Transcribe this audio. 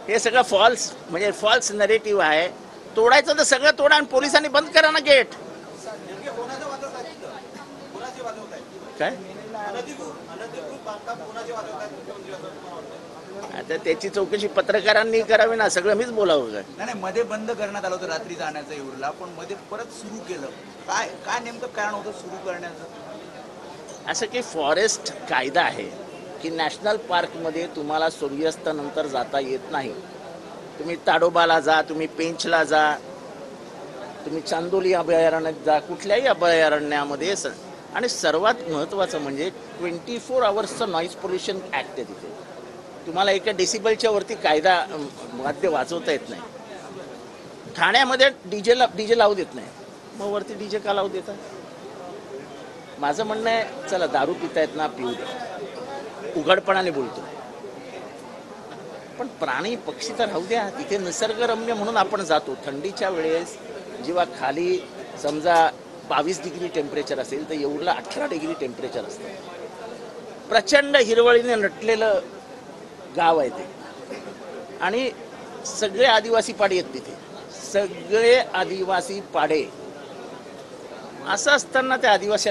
हे सगळं फॉल्स म्हणजे फॉल्स नरेटिव्ह आहे. तोडायचं तर सगळं तोडा आणि पोलिसांनी बंद करा ना गेट. काय आता त्याची चौकशी पत्रकारांनी करावी ना, सगळं मीच बोलावं काय? नाही, मध्ये बंद करण्यात आलं होतं रात्री जाण्याचं येऊरला, पण मध्ये परत सुरू केलं. काय काय नेमकं कारण होतं सुरू करण्याचं? असं की फॉरेस्ट कायदा आहे की नॅशनल पार्कमध्ये तुम्हाला सूर्यास्तानंतर जाता येत नाही. तुम्ही ताडोबाला जा, तुम्ही पेंचला जा, तुम्ही चांदोली अभयारण्यात जा, कुठल्याही अभयारण्यामध्ये आणि सर्वात महत्त्वाचं म्हणजे 24 आवर्सचं नॉईज पोल्युशन ॲक्ट आहे तिथे. तुम्हाला एका डेसिबलच्या वरती कायदा वाद्य वाजवता येत नाही. ठाण्यामध्ये डीजे लावू देत नाही, मग वरती डीजे का लावू देतात? माझं म्हणणं आहे, चला दारू पितायत ना, पिऊ दे, उघडपणाने बोलतो, पण प्राणी पक्षी तर राहू द्या. तिथे निसर्गरम्य म्हणून आपण जातो. थंडीच्या वेळेस जेव्हा खाली समजा 22 डिग्री टेम्परेचर असेल तर येऊरला 18 डिग्री टेम्परेचर असतं. प्रचंड हिरवळीने नटलेलं गाव आहे ते, आणि सगळे आदिवासी पाडे आहेत तिथे, सगळे आदिवासी पाडे. असं असताना त्या आदिवासी